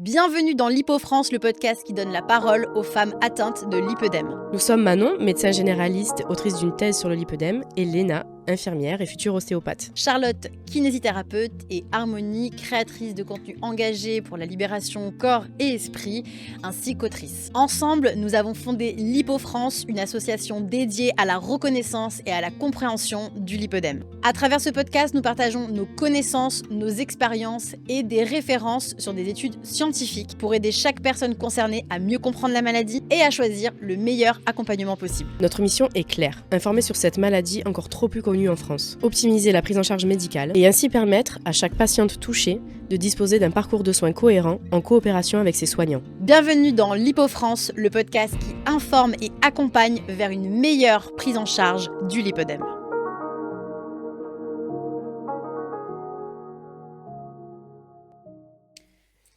Bienvenue dans Lipofrance, le podcast qui donne la parole aux femmes atteintes de lipœdème. Nous sommes Manon, médecin généraliste, autrice d'une thèse sur le lipœdème, et Léna, infirmière et future ostéopathe. Charlotte, kinésithérapeute, et Harmonie, créatrice de contenu engagé pour la libération corps et esprit, ainsi qu'autrice. Ensemble, nous avons fondé Lipofrance, une association dédiée à la reconnaissance et à la compréhension du lipœdème. À travers ce podcast, nous partageons nos connaissances, nos expériences et des références sur des études scientifiques pour aider chaque personne concernée à mieux comprendre la maladie et à choisir le meilleur accompagnement possible. Notre mission est claire, informer sur cette maladie encore trop peu connue en France, optimiser la prise en charge médicale et ainsi permettre à chaque patiente touchée de disposer d'un parcours de soins cohérent en coopération avec ses soignants. Bienvenue dans Lipofrance, le podcast qui informe et accompagne vers une meilleure prise en charge du lipœdème.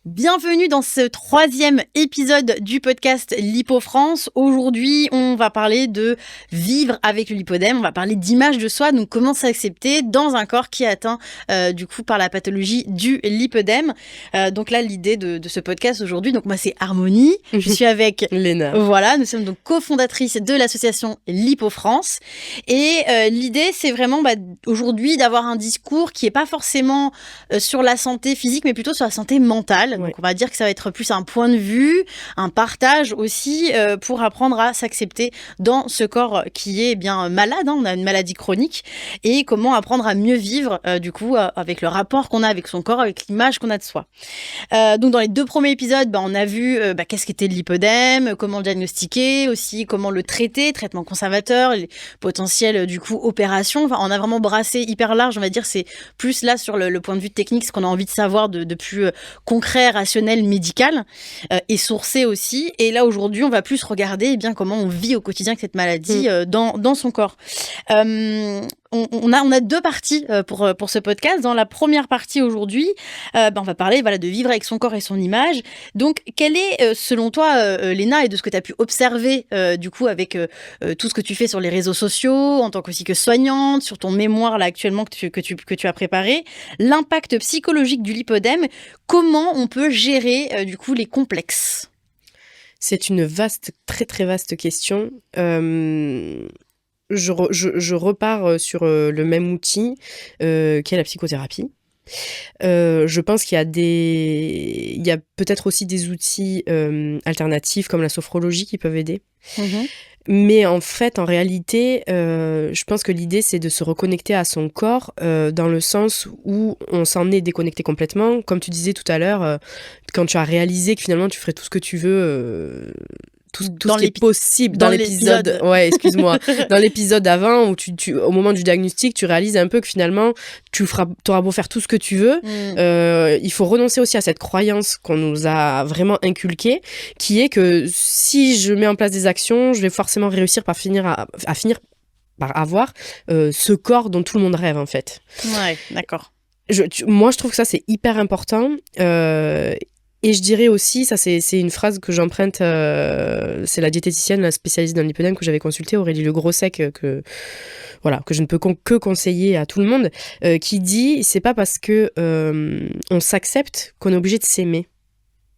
Bienvenue dans ce 3e épisode du podcast Lipofrance. Aujourd'hui, on va parler de vivre avec le lipœdème, on va parler d'image de soi, donc comment s'accepter dans un corps qui est atteint par la pathologie du lipœdème. Donc là, l'idée de ce podcast aujourd'hui, donc moi c'est Harmonie, je suis avec Léna. Voilà, nous sommes donc cofondatrices de l'association Lipofrance et l'idée c'est vraiment aujourd'hui d'avoir un discours qui est pas forcément sur la santé physique mais plutôt sur la santé mentale. Ouais. Donc on va dire que ça va être plus un point de vue, un partage aussi pour apprendre à s'accepter dans ce corps qui est bien malade, on a une maladie chronique, et comment apprendre à mieux vivre avec le rapport qu'on a avec son corps, avec l'image qu'on a de soi. Donc dans les 2 premiers épisodes, on a vu qu'est-ce qu'était le lipœdème, comment le diagnostiquer, aussi comment le traiter, traitement conservateur, les potentielles opérations. Enfin, on a vraiment brassé hyper large, on va dire, c'est plus là sur le point de vue technique, ce qu'on a envie de savoir de plus concret, rationnel, médical et sourcé aussi. Et là aujourd'hui, on va plus regarder comment on vit au quotidien avec cette maladie dans son corps. On a 2 parties pour ce podcast. Dans la première partie aujourd'hui, on va parler de vivre avec son corps et son image. Donc, quel est, selon toi, Léna, et de ce que tu as pu observer avec tout ce que tu fais sur les réseaux sociaux, en tant que soignante, sur ton mémoire là actuellement que tu as préparé, l'impact psychologique du lipœdème, comment on peut gérer les complexes? C'est une très très vaste question. Je repars sur le même outil qu'est la psychothérapie. Je pense qu'il y a peut-être aussi des outils alternatifs comme la sophrologie qui peuvent aider. Mais en fait, en réalité, je pense que l'idée, c'est de se reconnecter à son corps dans le sens où on s'en est déconnecté complètement. Comme tu disais tout à l'heure, quand tu as réalisé que finalement, tu ferais tout ce que tu veux... Tout ce qui est possible dans l'épisode. Ouais, excuse-moi. Dans l'épisode d'avant, où au moment du diagnostic, tu réalises un peu que finalement, t'auras beau faire tout ce que tu veux. Il faut renoncer aussi à cette croyance qu'on nous a vraiment inculquée, qui est que si je mets en place des actions, je vais forcément réussir par finir par avoir ce corps dont tout le monde rêve, en fait. Ouais, d'accord. Moi, je trouve que ça, c'est hyper important. Et je dirais aussi, ça c'est une phrase que j'emprunte, c'est la diététicienne, la spécialiste dans le lipœdème que j'avais consultée, Aurélie Le Gros-Sec, que je ne peux que conseiller à tout le monde, qui dit, c'est pas parce que on s'accepte qu'on est obligé de s'aimer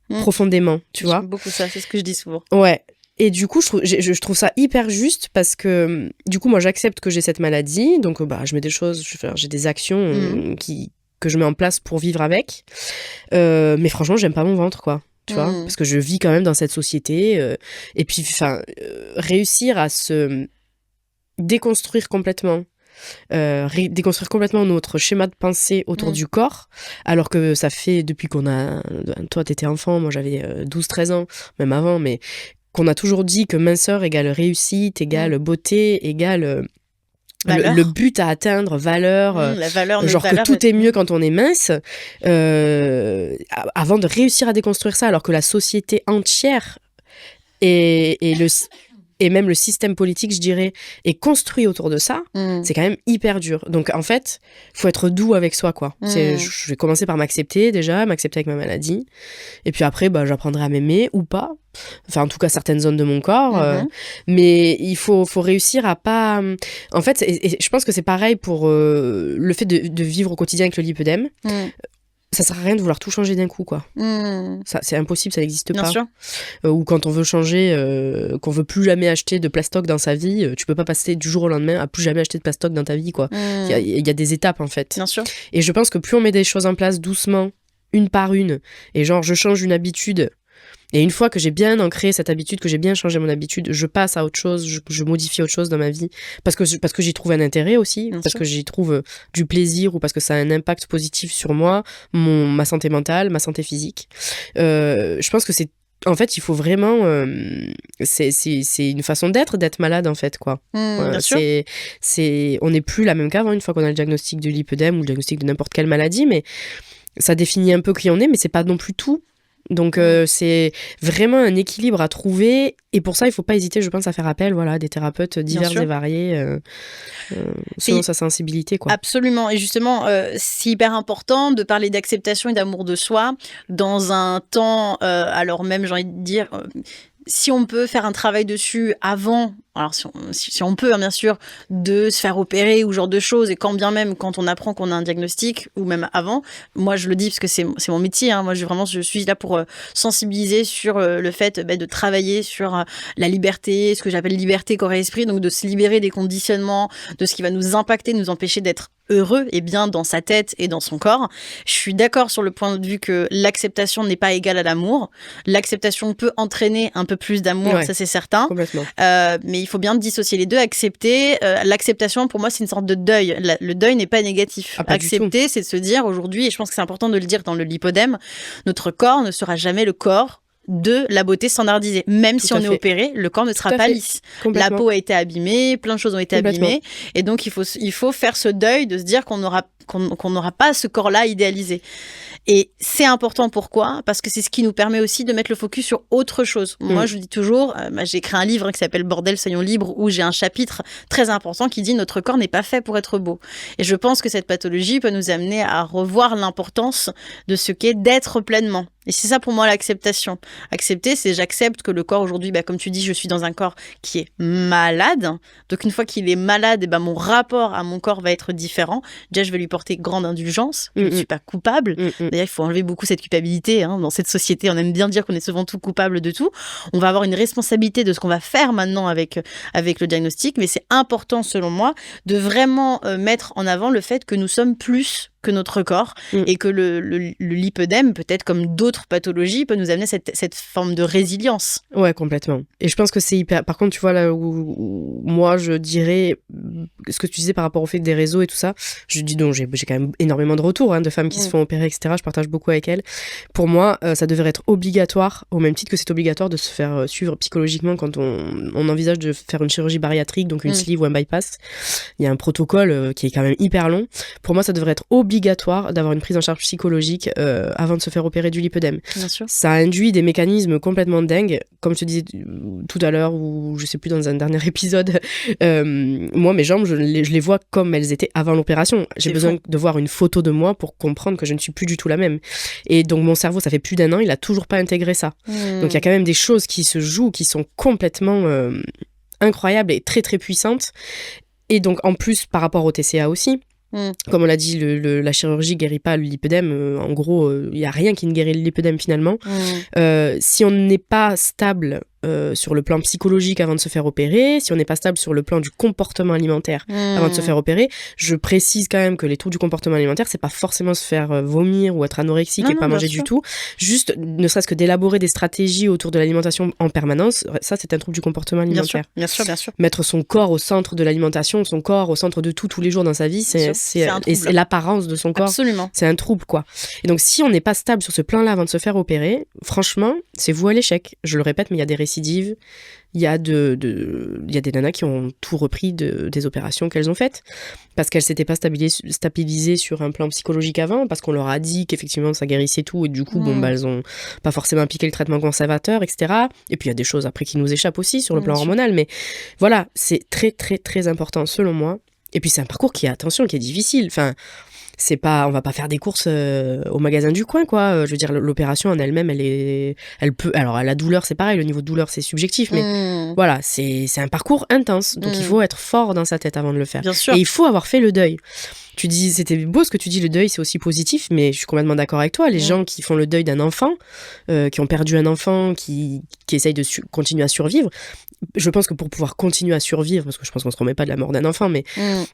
profondément, tu vois. J'aime beaucoup ça, c'est ce que je dis souvent. Ouais. Et du coup, je trouve ça hyper juste parce que, du coup, moi, j'accepte que j'ai cette maladie, donc je mets des choses, j'ai des actions que je mets en place pour vivre avec. Mais franchement, j'aime pas mon ventre, quoi. Tu vois, parce que je vis quand même dans cette société. Et puis, réussir à se déconstruire complètement. Déconstruire complètement notre schéma de pensée autour du corps, alors que ça fait depuis toi, t'étais enfant, moi, j'avais 12-13 ans, même avant, mais qu'on a toujours dit que minceur égale réussite, égale beauté, égale... Le but à atteindre, valeur, la valeur, genre que tout est mieux quand on est mince, avant de réussir à déconstruire ça, alors que la société entière et même le système politique, je dirais, est construit autour de ça, c'est quand même hyper dur. Donc en fait, faut être doux avec soi, quoi. Je vais commencer par m'accepter déjà, m'accepter avec ma maladie, et puis après, j'apprendrai à m'aimer ou pas. Enfin, en tout cas, certaines zones de mon corps. Mais il faut réussir à pas... En fait, et je pense que c'est pareil pour le fait de vivre au quotidien avec le lipœdème. ça sert à rien de vouloir tout changer d'un coup, quoi. Ça, c'est impossible, ça n'existe Bien pas. sûr. Ou quand on veut changer, qu'on veut plus jamais acheter de plastoc dans sa vie, tu peux pas passer du jour au lendemain à plus jamais acheter de plastoc dans ta vie, quoi. Il y a des étapes, en fait. Bien sûr. Et je pense que plus on met des choses en place doucement, une par une, et genre je change une habitude, et une fois que j'ai bien ancré cette habitude, que j'ai bien changé mon habitude, je passe à autre chose, je modifie autre chose dans ma vie, parce que j'y trouve un intérêt aussi, Bien parce sûr. que j'y trouve du plaisir, ou parce que ça a un impact positif sur moi, ma santé mentale, ma santé physique. Je pense que en fait, il faut vraiment... c'est une façon d'être malade, en fait, quoi. Bien sûr. On n'est plus la même qu'avant, une fois qu'on a le diagnostic de lipœdème ou le diagnostic de n'importe quelle maladie, mais ça définit un peu qui on est, mais c'est pas non plus tout. Donc c'est vraiment un équilibre à trouver, et pour ça il faut pas hésiter, je pense, à faire appel, voilà, à des thérapeutes divers et variés selon sa sensibilité, quoi. Absolument, et justement c'est hyper important de parler d'acceptation et d'amour de soi dans un temps, alors même j'ai envie de dire, si on peut faire un travail dessus avant, alors si on peut, hein, bien sûr, de se faire opérer ou ce genre de choses, et quand bien même quand on apprend qu'on a un diagnostic, ou même avant, moi je le dis parce que c'est mon métier, hein, moi je suis là pour sensibiliser sur le fait de travailler sur la liberté, ce que j'appelle liberté corps et esprit, donc de se libérer des conditionnements, de ce qui va nous impacter, nous empêcher d'être heureux et bien dans sa tête et dans son corps. Je suis d'accord sur le point de vue que l'acceptation n'est pas égale à l'amour. L'acceptation peut entraîner un peu plus d'amour, ça c'est certain. Complètement. Mais il faut bien dissocier les deux. Accepter, l'acceptation pour moi c'est une sorte de deuil. Le deuil n'est pas négatif. Accepter, c'est de se dire aujourd'hui, et je pense que c'est important de le dire dans le lipodème, notre corps ne sera jamais le corps de la beauté standardisée. Même si on est opéré, le corps ne sera pas lisse. La peau a été abîmée, plein de choses ont été abîmées. Et donc, il faut faire ce deuil de se dire qu'on n'aura pas ce corps-là idéalisé. Et c'est important, pourquoi ? Parce que c'est ce qui nous permet aussi de mettre le focus sur autre chose. Moi, je dis toujours, j'ai écrit un livre qui s'appelle Bordel, soyons libres, où j'ai un chapitre très important qui dit « Notre corps n'est pas fait pour être beau ». Et je pense que cette pathologie peut nous amener à revoir l'importance de ce qu'est d'être pleinement. Et c'est ça pour moi l'acceptation. Accepter, c'est j'accepte que le corps aujourd'hui, comme tu dis, je suis dans un corps qui est malade. Donc une fois qu'il est malade, mon rapport à mon corps va être différent. Déjà, je vais lui porter grande indulgence. Je ne suis pas coupable. D'ailleurs, il faut enlever beaucoup cette culpabilité. Hein. Dans cette société, on aime bien dire qu'on est souvent tout coupable de tout. On va avoir une responsabilité de ce qu'on va faire maintenant avec le diagnostic. Mais c'est important, selon moi, de vraiment mettre en avant le fait que nous sommes plus que notre corps et que le lipœdème, peut-être comme d'autres pathologies, peut nous amener cette forme de résilience. Ouais, complètement. Et je pense que c'est hyper... Par contre, tu vois, là où moi, je dirais... Ce que tu disais par rapport au fait des réseaux et tout ça, je dis donc, j'ai quand même énormément de retours de femmes qui se font opérer, etc. Je partage beaucoup avec elles. Pour moi, ça devrait être obligatoire, au même titre que c'est obligatoire de se faire suivre psychologiquement quand on envisage de faire une chirurgie bariatrique, donc une sleeve ou un bypass. Il y a un protocole qui est quand même hyper long. Pour moi, ça devrait être obligatoire d'avoir une prise en charge psychologique avant de se faire opérer du lipœdème. Bien sûr. Ça induit des mécanismes complètement dingues, comme je te disais tout à l'heure, ou je sais plus, dans un dernier épisode. Moi, mes jambes, je les vois comme elles étaient avant l'opération. J'ai besoin de voir une photo de moi pour comprendre que je ne suis plus du tout la même. Et donc mon cerveau, ça fait plus d'1 an, il a toujours pas intégré ça. Donc il y a quand même des choses qui se jouent, qui sont complètement incroyables et très très puissantes. Et donc en plus, par rapport au TCA aussi, comme on l'a dit, la chirurgie guérit pas le lipœdème. En gros, il y a rien qui ne guérit le lipœdème finalement. Si on n'est pas stable sur le plan psychologique avant de se faire opérer, si on n'est pas stable sur le plan du comportement alimentaire avant de se faire opérer, je précise quand même que les troubles du comportement alimentaire, c'est pas forcément se faire vomir ou être anorexique et pas manger du tout, juste ne serait-ce que d'élaborer des stratégies autour de l'alimentation en permanence, ça c'est un trouble du comportement alimentaire. Bien sûr. Mettre son corps au centre de l'alimentation, son corps au centre de tout tous les jours dans sa vie, c'est l'apparence de son corps. Absolument. C'est un trouble, quoi. Et donc si on n'est pas stable sur ce plan-là avant de se faire opérer, franchement, c'est voué à l'échec. Je le répète, mais il y a des récidives, il y a des nanas qui ont tout repris des opérations qu'elles ont faites parce qu'elles s'étaient pas stabilisées sur un plan psychologique avant, parce qu'on leur a dit qu'effectivement ça guérissait tout et du coup elles ont pas forcément appliqué le traitement conservateur, etc. Et puis il y a des choses après qui nous échappent aussi sur le plan hormonal, mais voilà, c'est très très très important selon moi. Et puis c'est un parcours qui est difficile, enfin on va pas faire des courses au magasin du coin, quoi. Je veux dire, l'opération en elle-même, alors la douleur, c'est pareil, le niveau de douleur, c'est subjectif, mais voilà, c'est un parcours intense. Donc il faut être fort dans sa tête avant de le faire. Bien sûr. Et il faut avoir fait le deuil. Tu dis, c'était beau ce que tu dis, le deuil, c'est aussi positif, mais je suis complètement d'accord avec toi. Les gens qui font le deuil d'un enfant, qui ont perdu un enfant, qui essayent de continuer à survivre, je pense que pour pouvoir continuer à survivre, parce que je pense qu'on se remet pas de la mort d'un enfant, mais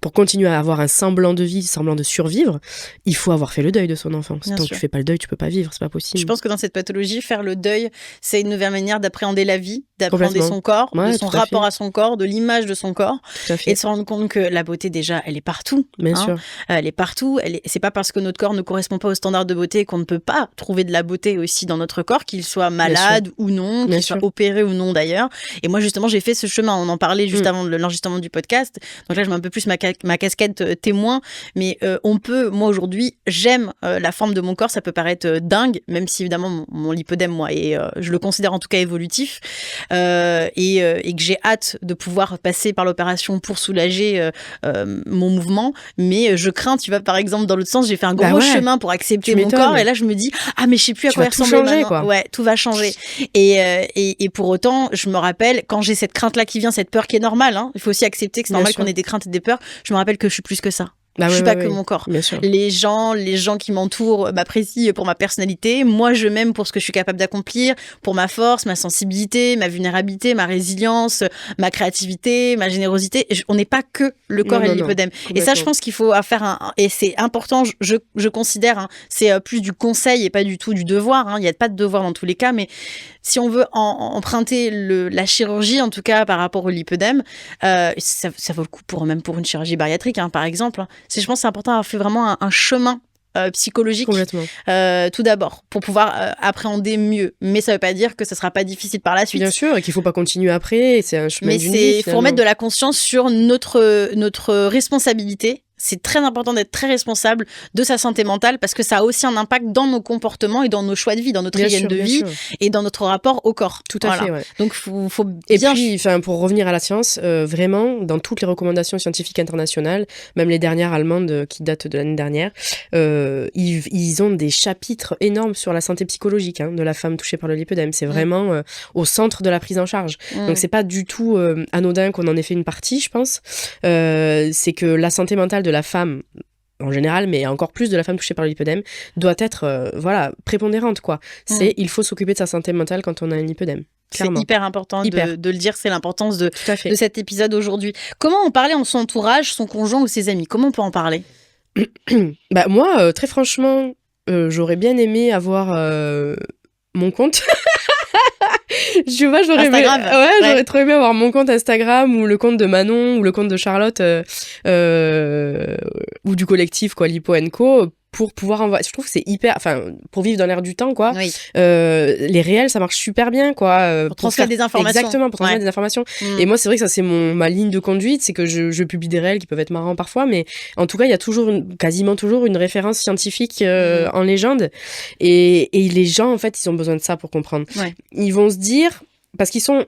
pour continuer à avoir un semblant de vie, semblant de survivre, il faut avoir fait le deuil de son enfant. Tant que tu fais pas le deuil, tu peux pas vivre, c'est pas possible. Je pense que dans cette pathologie, faire le deuil, c'est une nouvelle manière d'appréhender la vie, d'appréhender son corps, de son rapport à son corps, de l'image de son corps, et de se rendre compte que la beauté, déjà, elle est partout. Bien sûr. Elle est partout. C'est pas parce que notre corps ne correspond pas aux standards de beauté qu'on ne peut pas trouver de la beauté aussi dans notre corps, qu'il soit malade ou non, qu'il soit opéré ou non d'ailleurs. Et moi, justement, j'ai fait ce chemin. On en parlait juste avant l'enregistrement du podcast. Donc là, je mets un peu plus ma casquette témoin. Mais moi aujourd'hui, j'aime la forme de mon corps. Ça peut paraître dingue, même si évidemment mon lipœdème, moi, et je le considère en tout cas évolutif. Et que j'ai hâte de pouvoir passer par l'opération pour soulager mon mouvement. Mais je crains, tu vois, par exemple, dans l'autre sens, j'ai fait un gros chemin pour accepter mon corps. Et là, je me dis, mais je sais plus à quoi il ressemble maintenant. Quoi. Ouais, tout va changer. Et pour autant, je me rappelle, quand j'ai cette crainte-là qui vient, cette peur qui est normale, il faut aussi accepter que c'est normal qu'on ait des craintes et des peurs. Je me rappelle que je suis plus que ça. Je suis pas que mon corps. Les gens qui m'entourent m'apprécient pour ma personnalité. Moi, je m'aime pour ce que je suis capable d'accomplir, pour ma force, ma sensibilité, ma vulnérabilité, ma résilience, ma créativité, ma générosité. On n'est pas que le corps et le lipœdème. Et ça, je pense qu'il faut faire et c'est important, je considère, c'est plus du conseil et pas du tout du devoir. Il n'y a pas de devoir dans tous les cas, mais si on veut emprunter la chirurgie, en tout cas par rapport au lipœdème, ça vaut le coup même pour une chirurgie bariatrique, par exemple. Je pense que c'est important d'avoir fait vraiment un chemin psychologique tout d'abord pour pouvoir appréhender mieux. Mais ça ne veut pas dire que ça ne sera pas difficile par la suite. Bien sûr, et qu'il ne faut pas continuer après. C'est un chemin d'une vie. Mais il faut remettre de la conscience sur notre responsabilité. C'est très important d'être très responsable de sa santé mentale parce que ça a aussi un impact dans nos comportements et dans nos choix de vie, dans notre hygiène de vie et dans notre rapport au corps. Tout à fait, ouais. Donc, faut et puis, pour revenir à la science, vraiment, dans toutes les recommandations scientifiques internationales, même les dernières allemandes qui datent de l'année dernière, ils ont des chapitres énormes sur la santé psychologique de la femme touchée par le lipœdème. C'est vraiment au centre de la prise en charge. Donc, c'est pas du tout anodin qu'on en ait fait une partie, je pense. C'est que la santé mentale de la femme en général, mais encore plus de la femme touchée par le lipœdème, doit être prépondérante, quoi. Il faut s'occuper de sa santé mentale quand on a un lipœdème. Clairement. C'est hyper important de le dire, c'est l'importance de cet épisode aujourd'hui. Comment en parler en son entourage, son conjoint ou ses amis? Comment on peut en parler? Moi, très franchement, j'aurais bien aimé avoir mon compte. J'aurais trop aimé avoir mon compte Instagram ou le compte de Manon ou le compte de Charlotte ou du collectif Lipo & Co pour pouvoir envoyer. Je trouve que c'est hyper, pour vivre dans l'air du temps, quoi. Oui. Les réels, ça marche super bien, quoi. Pour transmettre des informations. Exactement, pour transmettre des informations. Et moi, c'est vrai que ça, c'est ma ligne de conduite, c'est que je publie des réels qui peuvent être marrants parfois, mais en tout cas, il y a quasiment toujours une référence scientifique en légende. Et les gens, en fait, ils ont besoin de ça pour comprendre. Ouais. Ils vont se dire, parce qu'ils sont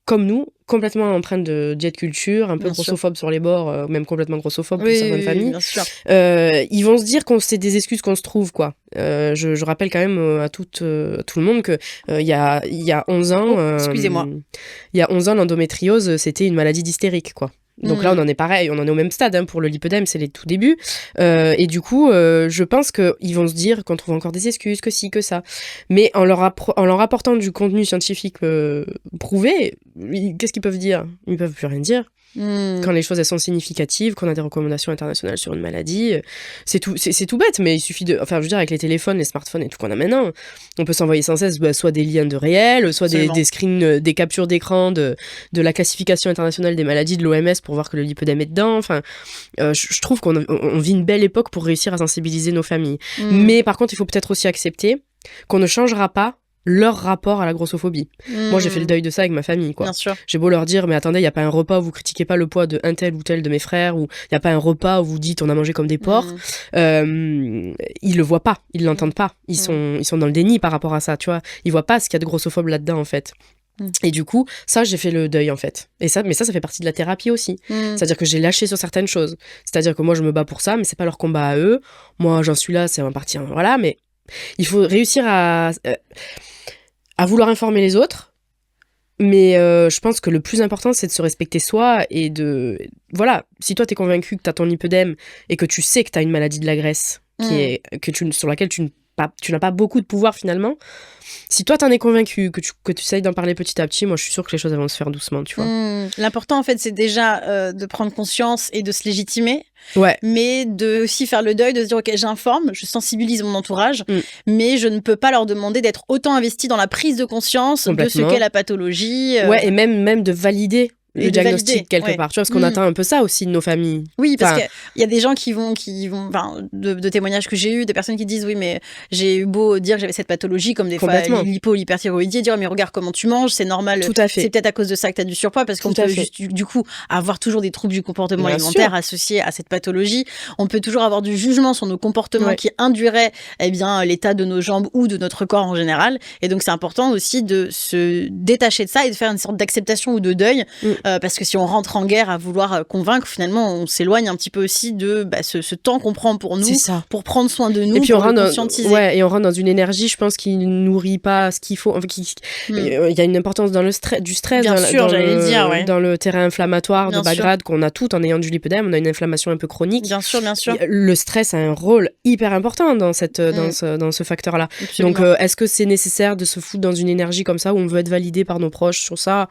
comme nous, complètement empreintes de jet culture, un peu grossophobes sur les bords, même complètement grossophobes pour certaines familles. Bien sûr. Ils vont se dire que c'est des excuses qu'on se trouve, quoi. Je rappelle quand même à tout le monde que il y a 11 ans, excusez-moi. Il y a 11 ans, l'endométriose, c'était une maladie d'hystérique, quoi. Donc là, on en est pareil, on en est au même stade pour le lipœdème, c'est les tout débuts. Et du coup, je pense qu'ils vont se dire qu'on trouve encore des excuses, que ci, que ça. Mais en leur apportant du contenu scientifique prouvé, qu'est-ce qu'ils peuvent dire? Ils peuvent plus rien dire. Quand les choses elles sont significatives, qu'on a des recommandations internationales sur une maladie, c'est tout bête, mais il suffit de, je veux dire, avec les téléphones, les smartphones et tout qu'on a maintenant, on peut s'envoyer sans cesse soit des liens de réel, soit des screens, des captures d'écran de la classification internationale des maladies de l'OMS pour voir que le lipœdème est dedans. Je trouve qu'on vit une belle époque pour réussir à sensibiliser nos familles. Mais par contre, il faut peut-être aussi accepter qu'on ne changera pas leur rapport à la grossophobie. Moi, j'ai fait le deuil de ça avec ma famille, quoi. Bien sûr. J'ai beau leur dire, mais attendez, il n'y a pas un repas où vous critiquez pas le poids de un tel ou tel de mes frères, ou il n'y a pas un repas où vous dites on a mangé comme des porcs. Ils le voient pas, ils l'entendent pas. Ils sont dans le déni par rapport à ça, tu vois. Ils voient pas ce qu'il y a de grossophobe là-dedans, en fait. Et du coup, ça, j'ai fait le deuil, en fait. Mais ça fait partie de la thérapie aussi. C'est-à-dire que j'ai lâché sur certaines choses. C'est-à-dire que moi, je me bats pour ça, mais c'est pas leur combat à eux. Moi, j'en suis là, c'est un parti, voilà. Mais il faut réussir à vouloir informer les autres. Mais je pense que le plus important, c'est de se respecter soi et de... Voilà, si toi, t'es convaincu que t'as ton lipœdème et que tu sais que t'as une maladie de la graisse sur laquelle tu n'as pas beaucoup de pouvoir, finalement... Si toi t'en es convaincu, que tu essayes d'en parler petit à petit, moi je suis sûre que les choses vont se faire doucement, tu vois. L'important en fait c'est déjà de prendre conscience et de se légitimer, mais de aussi faire le deuil, de se dire ok j'informe, je sensibilise mon entourage, mais je ne peux pas leur demander d'être autant investi dans la prise de conscience de ce qu'est la pathologie. Et même de valider le diagnostic quelque part, tu vois, parce qu'on attend un peu ça aussi de nos familles. Oui, parce qu'il y a des gens qui vont de témoignages que j'ai eu, des personnes qui disent oui mais j'ai eu beau dire que j'avais cette pathologie, comme des fois l'hypo, l'hyperthyroïdie, dire mais regarde comment tu manges, c'est normal, c'est peut-être à cause de ça que tu as du surpoids, parce qu'on peut juste du coup avoir toujours des troubles du comportement alimentaire associés à cette pathologie. On peut toujours avoir du jugement sur nos comportements qui induirait l'état de nos jambes ou de notre corps en général, et donc c'est important aussi de se détacher de ça et de faire une sorte d'acceptation ou de deuil. Parce que si on rentre en guerre à vouloir convaincre, finalement, on s'éloigne un petit peu aussi de ce temps qu'on prend pour nous, pour prendre soin de nous, et puis pour le conscientiser. Et on rentre dans une énergie, je pense, qui ne nourrit pas ce qu'il faut. Enfin, il y a une importance dans du stress, dans le terrain inflammatoire de bas grade qu'on a tout en ayant du lipœdème. On a une inflammation un peu chronique. Bien sûr. Le stress a un rôle hyper important dans ce facteur-là. Absolument. Donc, est-ce que c'est nécessaire de se foutre dans une énergie comme ça où on veut être validé par nos proches sur ça?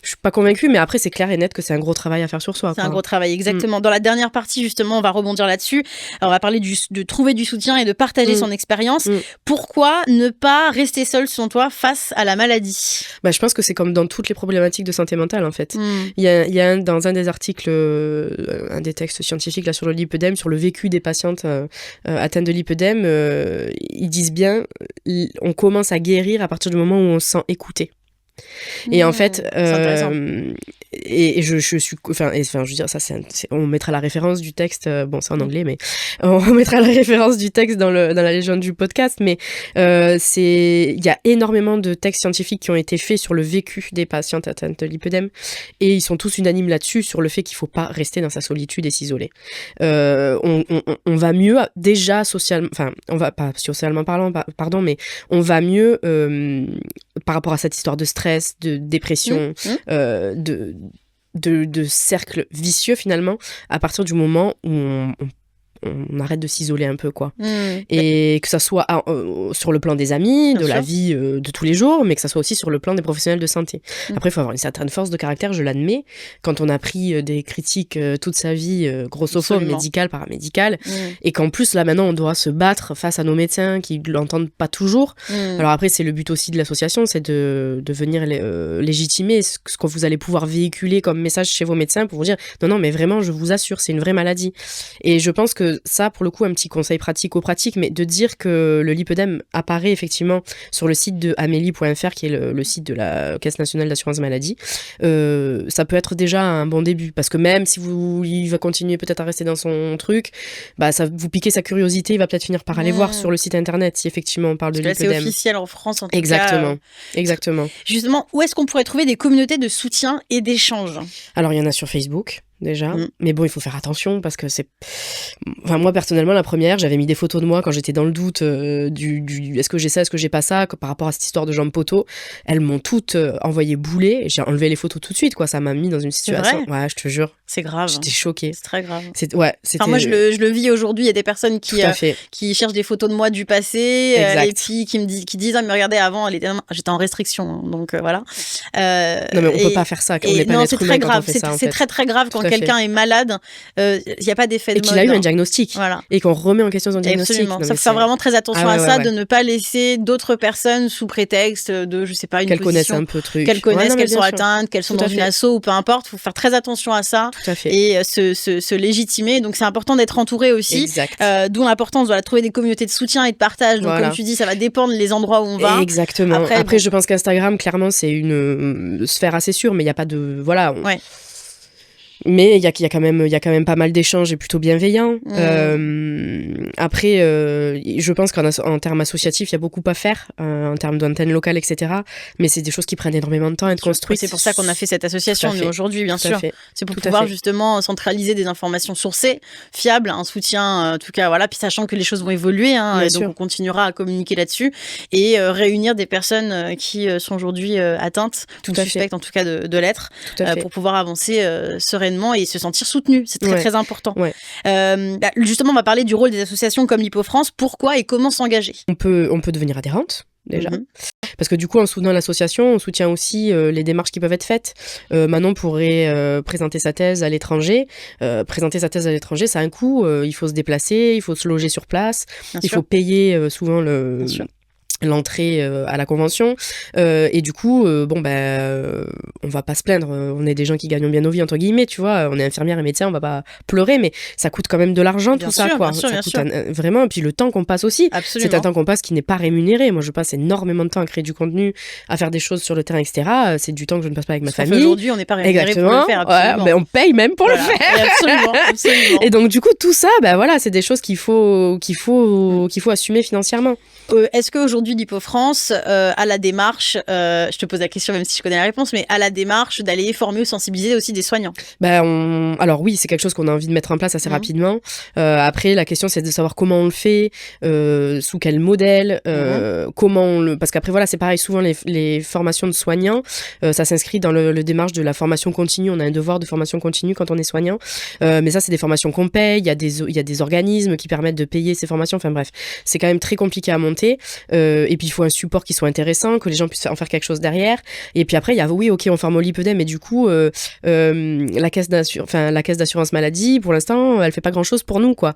Je suis pas convaincue, mais après, c'est clair et net que c'est un gros travail à faire sur soi. C'est un gros travail, exactement. Dans la dernière partie, justement, on va rebondir là-dessus. Alors, on va parler de trouver du soutien et de partager son expérience. Pourquoi ne pas rester seul, selon toi, face à la maladie ? Je pense que c'est comme dans toutes les problématiques de santé mentale, en fait. Il y a dans un des articles, un des textes scientifiques là, sur le lipœdème, sur le vécu des patientes atteintes de lipœdème, ils disent bien, on commence à guérir à partir du moment où on se sent écouté. Et en fait, et je suis, je veux dire, ça, on mettra la référence du texte, bon, c'est en anglais, mais on mettra la référence du texte dans la légende du podcast, mais il y a énormément de textes scientifiques qui ont été faits sur le vécu des patientes atteintes de lipœdème, et ils sont tous unanimes là-dessus, sur le fait qu'il faut pas rester dans sa solitude et s'isoler. On va mieux, déjà socialement, on va pas socialement parlant, pardon, mais on va mieux par rapport à cette histoire de stress, de dépression, de cercle vicieux finalement, à partir du moment où on arrête de s'isoler un peu, quoi. Et que ça soit sur le plan des amis, de la vie de tous les jours, mais que ça soit aussi sur le plan des professionnels de santé. Après, il faut avoir une certaine force de caractère, je l'admets. Quand on a pris des critiques toute sa vie, grossophobes, médicales, paramédicales, et qu'en plus, là, maintenant, on doit se battre face à nos médecins qui ne l'entendent pas toujours. Alors après, c'est le but aussi de l'association, c'est de venir légitimer ce que vous allez pouvoir véhiculer comme message chez vos médecins pour vous dire non, mais vraiment, je vous assure, c'est une vraie maladie. Et je pense que ça, pour le coup, un petit conseil pratico-pratique, mais de dire que le lipœdème apparaît effectivement sur le site de amélie.fr, qui est le site de la Caisse nationale d'assurance maladie, ça peut être déjà un bon début, parce que même si il va continuer peut-être à rester dans son truc, ça vous piquez sa curiosité, il va peut-être finir par aller voir sur le site internet si effectivement on parle de lipœdème. C'est officiel en France en tout cas. Exactement. Justement, où est-ce qu'on pourrait trouver des communautés de soutien et d'échange ? Alors, il y en a sur Facebook. Déjà, mais bon, il faut faire attention parce que moi personnellement, la première, j'avais mis des photos de moi quand j'étais dans le doute du est-ce que j'ai ça, est-ce que j'ai pas ça, par rapport à cette histoire de jambes poteau. Elles m'ont toutes envoyé bouler, j'ai enlevé les photos tout de suite, quoi. Ça m'a mis dans une situation, ouais, je te jure, c'est grave, j'étais choquée, c'est très grave. Moi je le vis aujourd'hui. Il y a des personnes qui cherchent des photos de moi du passé et puis qui disent mais regardez, avant j'étais en restriction, donc voilà. Non, mais on peut pas faire ça, on n'est pas être humain quand on fait ça, c'est très très grave quand quelqu'un est malade, il n'y a pas d'effet de mode. Et qu'il a eu un diagnostic. Voilà. Et qu'on remet en question son diagnostic. Absolument. Ça faut faire vraiment très attention à ça, de ne pas laisser d'autres personnes sous prétexte de, je sais pas, une qu'elles position. Connaissent un peu le truc. Qu'elles connaissent, qu'elles sont atteintes, qu'elles sont dans une asso ou peu importe. Il faut faire très attention à ça. Tout à fait. Et se légitimer. Donc c'est important d'être entouré aussi. Exact. D'où l'importance de trouver des communautés de soutien et de partage. Donc comme tu dis, ça va dépendre les endroits où on va. Exactement. Après je pense qu'Instagram, clairement, c'est une sphère assez sûre, mais il n'y a pas de... Voilà. Mais il y a quand même pas mal d'échanges et plutôt bienveillants. Après, je pense qu'en termes associatifs, il y a beaucoup à faire, en termes d'antenne locale, etc. Mais c'est des choses qui prennent énormément de temps à être construites. C'est pour ça qu'on a fait cette association nous aujourd'hui, bien sûr. C'est pour pouvoir justement centraliser des informations sourcées, fiables, un soutien, en tout cas, voilà. Puis sachant que les choses vont évoluer, et donc on continuera à communiquer là-dessus et réunir des personnes qui sont aujourd'hui atteintes, ou suspectes en tout cas de l'être, pour pouvoir avancer sereinement et se sentir soutenu. C'est très très important. Justement, on va parler du rôle des associations comme l'Hypo-France. Pourquoi et comment s'engager ? On peut devenir adhérente. Déjà. Parce que du coup, en soutenant l'association, on soutient aussi les démarches qui peuvent être faites. Manon pourrait présenter sa thèse à l'étranger. Présenter sa thèse à l'étranger, ça a un coût. Il faut se déplacer, il faut se loger sur place, il faut payer souvent l'entrée à la convention et du coup on va pas se plaindre, on est des gens qui gagnent bien nos vies entre guillemets, tu vois, on est infirmière et médecin, on va pas pleurer, mais ça coûte quand même de l'argent tout ça quoi, ça coûte vraiment, et puis le temps qu'on passe aussi. Absolument. C'est un temps qu'on passe qui n'est pas rémunéré. Moi je passe énormément de temps à créer du contenu, à faire des choses sur le terrain, etc. C'est du temps que je ne passe pas avec ma famille. Aujourd'hui on n'est pas rémunéré pour le faire. Mais on paye même pour le faire. Absolument. Et donc du coup tout ça, c'est des choses qu'il faut assumer financièrement. Est-ce qu'aujourd'hui l'Hypo-France a la démarche, je te pose la question même si je connais la réponse, mais a la démarche d'aller former ou sensibiliser aussi des soignants ? Alors oui, c'est quelque chose qu'on a envie de mettre en place assez rapidement. Après, la question c'est de savoir comment on le fait, sous quel modèle, comment on le... Parce qu'après voilà, c'est pareil, souvent les formations de soignants, ça s'inscrit dans le démarche de la formation continue. On a un devoir de formation continue quand on est soignant, mais ça c'est des formations qu'on paye, il y a des organismes qui permettent de payer ces formations, enfin bref, c'est quand même très compliqué à monter. Et puis il faut un support qui soit intéressant, que les gens puissent en faire quelque chose derrière. Et puis après il y a on forme au lipœdème, mais du coup la caisse d'assurance maladie pour l'instant elle fait pas grand chose pour nous quoi.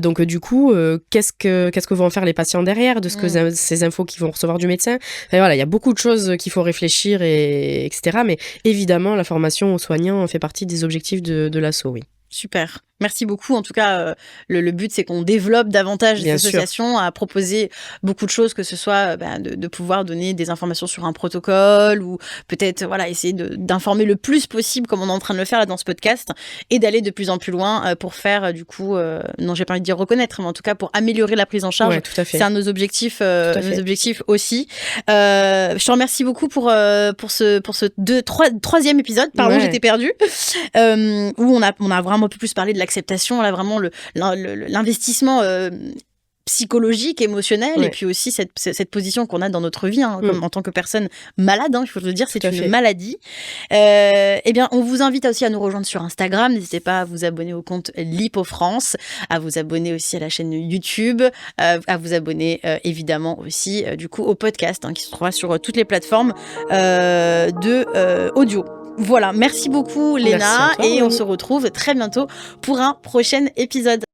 Donc du coup qu'est-ce que vont en faire les patients derrière de ces infos qu'ils vont recevoir du médecin. Enfin, voilà, il y a beaucoup de choses qu'il faut réfléchir etc. Mais évidemment la formation aux soignants fait partie des objectifs de l'asso, oui. Super. Merci beaucoup. En tout cas, le but, c'est qu'on développe davantage des associations à proposer beaucoup de choses, que ce soit de pouvoir donner des informations sur un protocole ou peut-être essayer d'informer le plus possible, comme on est en train de le faire là dans ce podcast, et d'aller de plus en plus loin pour faire du coup, non, j'ai pas envie de dire reconnaître, mais en tout cas pour améliorer la prise en charge. Ouais, tout à fait. C'est un de nos objectifs, aussi. Je te remercie beaucoup pour ce troisième épisode. Pardon, j'étais perdue. Où on a vraiment un peu plus parlé de l'acceptation, là vraiment l'investissement psychologique, émotionnel, et puis aussi cette position qu'on a dans notre vie, comme en tant que personne malade, il faut le dire, c'est une maladie. Eh bien, on vous invite aussi à nous rejoindre sur Instagram. N'hésitez pas à vous abonner au compte L'Hypo-France, à vous abonner aussi à la chaîne YouTube, à vous abonner évidemment aussi du coup au podcast qui se trouvera sur toutes les plateformes de audio. Voilà, merci beaucoup Léna, et on se retrouve très bientôt pour un prochain épisode.